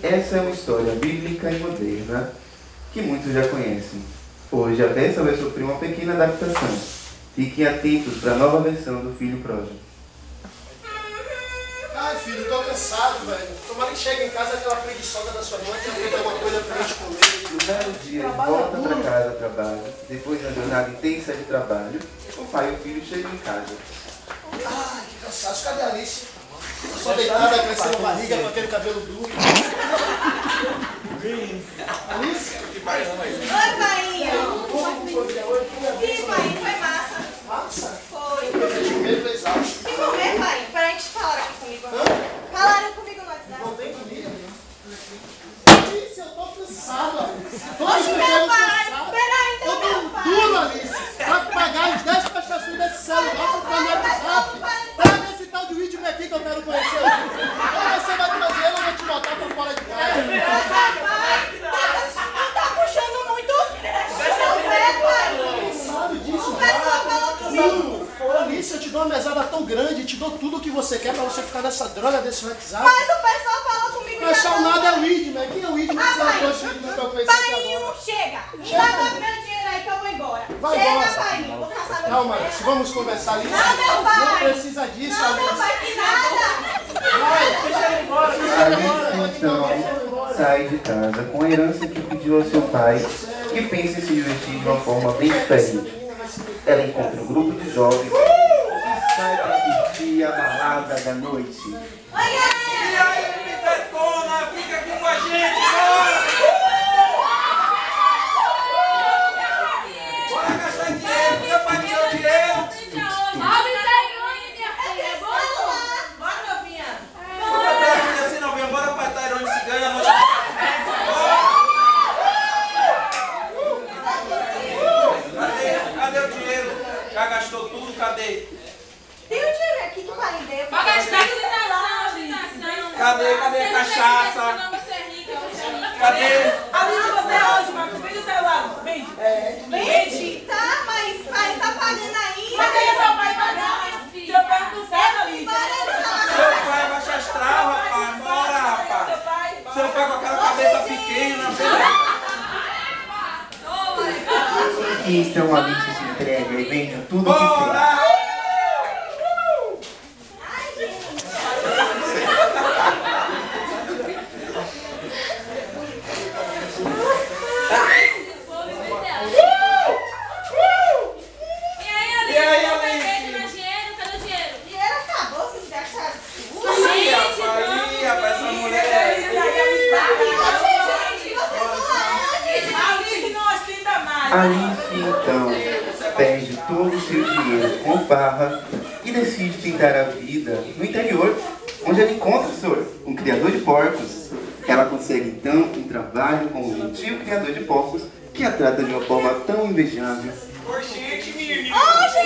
Essa é uma história bíblica e moderna que muitos já conhecem. Hoje a peça vai sofrer uma pequena adaptação. Fiquem atentos para a nova versão do Filho Pródigo. Ai, filho, tô cansado, velho. Tomara que chegue em casa aquela preguiçosa da sua mãe, tenha feito alguma coisa pra gente comer. No belo dia, ele volta para casa do trabalho. Depois de uma jornada intensa de trabalho, o pai e o filho chegam em casa. Ai, que cansaço. Cadê a Alice? Só deitada, crescendo barriga com aquele cabelo duro. Alice? Que pai ama aí. Oi, painho. Como foi o dia hoje? Sim, painho, foi massa. Massa? Foi. Eu fiquei de medo, exausto. Que comer, painho? Peraí, que falaram aqui comigo. Falaram comigo no WhatsApp. Não tem comida? Alice, eu tô cansado, Alice. Tô Oxe, meu pai. cansado. Peraí, Eu então, tô meu pai. duro, Alice. Vai pagar as 10 prestações desse celular pra meu WhatsApp. Traga esse tal de vídeo aqui que eu quero conhecer. Ou você vai trazer ele ou eu vou te botar pra fora de casa. Não tá puxando muito seu pé, pai. Sabe disso? O pessoal falou comigo. Alice, eu te dou uma mesada tão grande, te dou tudo o que você quer pra você ficar nessa droga desse WhatsApp. Mas o pessoal falou comigo. Não é só nada, é o Widman. Quem é o Widman que você não trouxe o Widman pra eu conhecer aqui Painho, agora? chega. Me dá meu dinheiro aí que eu vou embora. Vai Chega, embora. painho. Vou caçar meu Calma, dinheiro. Alice, vamos conversar, Alice. Não, meu pai. Não precisa disso, Não, meu Alice. pai, que nada. Vai, deixa ele embora, deixa ele embora. Alice, então, sai de casa com a herança que pediu ao seu pai, que pensa em se divertir de uma forma bem diferente. Ela encontra um grupo de jovens e sai para curtir a balada da noite. Oi, E aí, Pitetona, fica aqui com a gente, bora! Bora gastar dinheiro, meu pai me deu dinheiro! Assim não vem, bora pra Tairone se ganha, nós... Cadê o dinheiro? Já gastou tudo, cadê? tem um dinheiro aqui que pai deu. Vai gastar ostentação. Cadê a cachaça? Cadê? Alice, você é onde, Marcos? Vende o celular, vende. Vende, tá? Mas pai tá pagando ainda. Mas aí seu pai pagar. Seu pai não consegue, Alice. Seu pai baixa astral, rapaz. Bora, rapaz. Seu pai. Seu pai com aquela cabeça pequena. Então Alice se entrega e vende tudo o que tem. Bora! E aí, Alice? Dinheiro acabou, vocês gastaram tudo. Rapaz, essa mulher... Gente, vocês são Alice não ostenta mais. Alice então perde todo o seu dinheiro com farra e decide tentar a vida no interior, onde ela encontra o senhor, um criador de porcos. Ela consegue então um trabalho com um gentil criador de porcos que a trata de uma forma tão invejável. Oxente, menino! Oxe,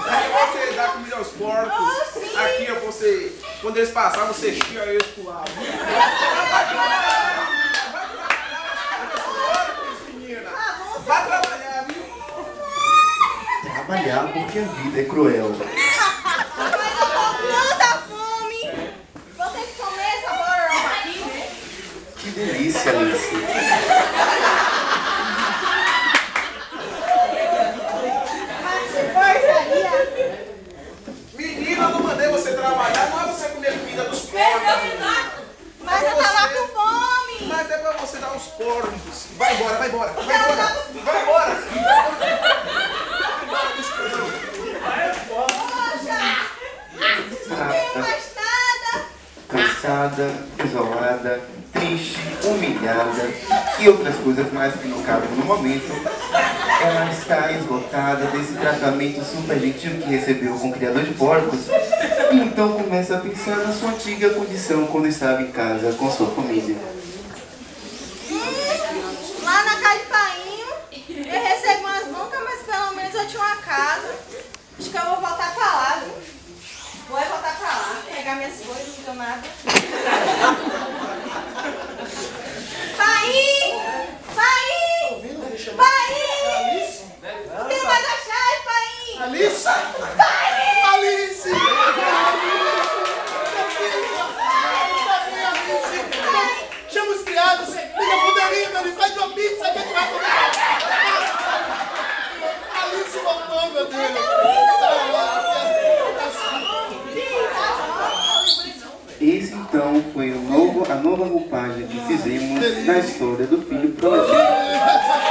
Aí você dá comida aos porcos. Aqui, ó, você... Quando eles passarem, você tira eles pro lado. Vai trabalhar, viu? Trabalhar porque a vida é cruel. mas eu tô com tanta fome. Vou ter que comer essa borracha aqui. Que delícia, Alice. Mas que porcaria. Menina, eu não mandei você trabalhar, não é você comer comida dos porcos. Mas eu tava com fome. Mas é pra você dar uns porcos. Vai embora, vai embora, vai Eu embora. tava- Vai embora. Poxa. Não tenho mais nada. Cansada, isolada, triste, humilhada e outras coisas mais que não cabem no momento, ela está esgotada desse tratamento super gentil que recebeu com o criador de porcos e então começa a pensar na sua antiga condição quando estava em casa com sua família. Lá na casa de painho, eu recebo umas broncas, mas pelo menos eu tinha uma casa. Acho que eu vou voltar pra lá, viu? Vou voltar pra lá, pegar minhas coisas, não deu nada. Painho! Painho! Painho! Não tem mais a chave, painho! Alice! Painho! Alice! a nova roupagem que fizemos na história do Filho Prometido.